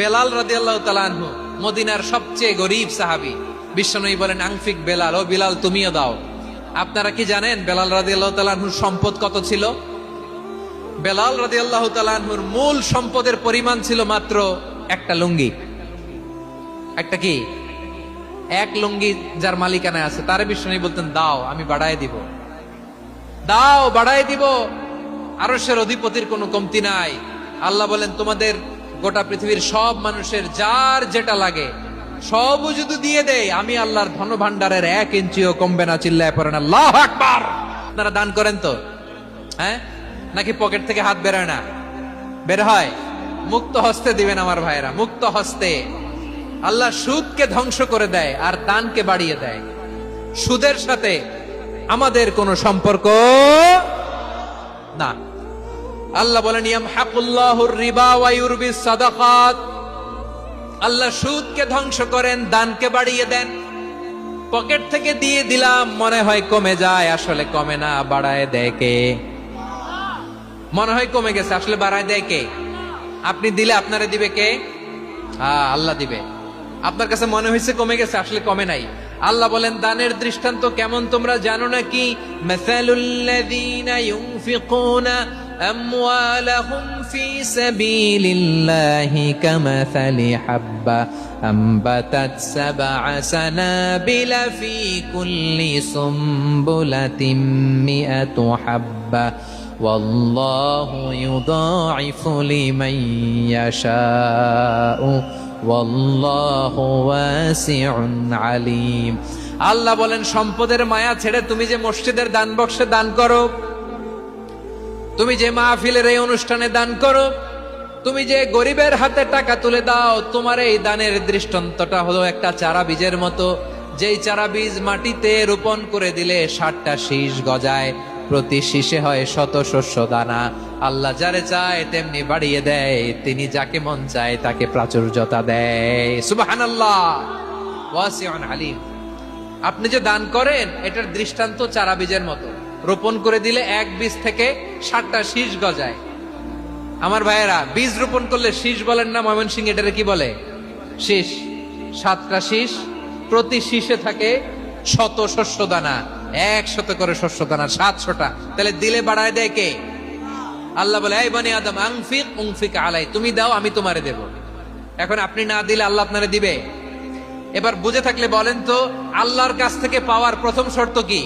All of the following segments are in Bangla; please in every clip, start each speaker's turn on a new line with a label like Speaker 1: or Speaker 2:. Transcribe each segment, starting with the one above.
Speaker 1: বেলাল রাদিয়াল্লাহু তাআলা আনহু মদিনার সবচেয়ে গরীব সাহাবী। বিশ্বনবী বলেন, আনফিক বেলাল, ও বিলাল তুমিও দাও। আপনারা কি জানেন বেলাল রাদিয়াল্লাহু তাআলা আনহুর সম্পদ কত ছিল? বেলাল রাদিয়াল্লাহু তাআলা আনহুর মূল সম্পদের পরিমাণ ছিল মাত্র একটা লুঙ্গি। একটা কি? এক লুঙ্গি যার মালিকানায় আছে তারে বিশ্বনবী বলতেন, দাও আমি বাড়ায় দিব, দাও বাড়ায় দিব। আরশের অধিপতির কোনো কমতি নাই। আল্লাহ বলেন, তোমাদের গোটা পৃথিবীর সব মানুষের যার যেটা লাগে সবও যদি দিয়ে দেয়, আমি আল্লাহর ধন ভান্ডারের 1 ইঞ্চিও কমবে না। চিল্লায় পড়েন আল্লাহু আকবার। আপনারা দান করেন তো? হ্যাঁ, নাকি পকেট থেকে হাত বেরোয় না? বের হয়। মুক্ত হস্তে দিবেন আমার ভাইরা, মুক্ত হস্তে। আল্লাহ সুদকে ধ্বংস করে দেয় আর দানকে বাড়িয়ে দেয়। সুদের সাথে আমাদের কোনো সম্পর্ক না। আল্লাহ বলেন, ইয়ামহাকুল্লাহুর রিবা ওয়া ইউরবিস সাদাকাত। আল্লাহ সুদকে ধ্বংস করেন, দানকে বাড়িয়ে দেন। পকেট থেকে দিয়ে দিলাম, মনে হয় কমে যায়, আসলে কমে না, বাড়ায় দেয় কে? মনে হয় কমে গেছে, আসলে বাড়ায় দেয় কে? আপনি দিলে আপনারে দিবে কে? আল্লাহ দিবে। আপনার কাছে মনে হয়েছে কমে গেছে, আসলে কমে নাই। আল্লাহ বলেন, দানের দৃষ্টান্ত কেমন তোমরা জানো নাকি? মাসালুল্লাযীনা ইউনফিকুনা আমওয়ালাহুম ফি সাবিলিল্লাহি কামাসালি হাব্বা আম্বাতাত সাবআ সানাবিলা ফি কুল্লি সুমবুলাতিন মিআতু হাব্বা ওয়াল্লাহু ইউদাঈফু লিমান ইয়াশাউ ওয়াল্লাহু ওয়াসিউন আলীম। আল্লাহ বলেন, সম্পদের মায়া ছেড়ে তুমি যে মসজিদের দান বক্সে দান করো, তুমি যে মাহফিলের এই অনুষ্ঠানে দান করো, তুমি যে গরিবের হাতে টাকা তুলে দাও, তোমার এই দানের দৃষ্টান্তটা হলো একটা চারা বীজের মতো। যেই চারা বীজ মাটিতে রোপণ করে দিলে 60টা শীষ গজায়, প্রতি শীষে হয় 100 শস্য দানা। আল্লাহ যারে চায় তেমনি বাড়িয়ে দেয়, তিনি যাকে মন চায় তাকে প্রাচুর্যতা দেয়। সুবহানাল্লাহ, ওয়াসিউন আলীম। আপনি যে দান করেন এটার দৃষ্টান্ত চারা বীজের মতো, রোপণ করে দিলে এক বীজ থেকে 60টা শীষ গজায়। আমার ভাইয়েরা, বীজ রোপণ করলে শীষ বলেন না? ময়মনসিংহ এটারে কি বলে? শীষ। 7টা শীষ, প্রতি শীষে থাকে 100 শস্য দানা। 100 করে শস্য দানা, 700টা। তাহলে দিলে বাড়ায় দেয় কে? আল্লাহ বলে, এই বনি আদম আনফিক উনফিক আলাই, তুমি দাও আমি তোমারে দেব। এখন আপনি না দিলে আল্লাহ আপনারে দিবে? এবার বুঝে থাকলে বলেন তো, আল্লাহর কাছ থেকে পাওয়ার প্রথম শর্ত কি?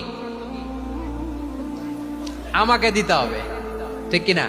Speaker 1: আমাকে দিতে হবে, ঠিক কিনা?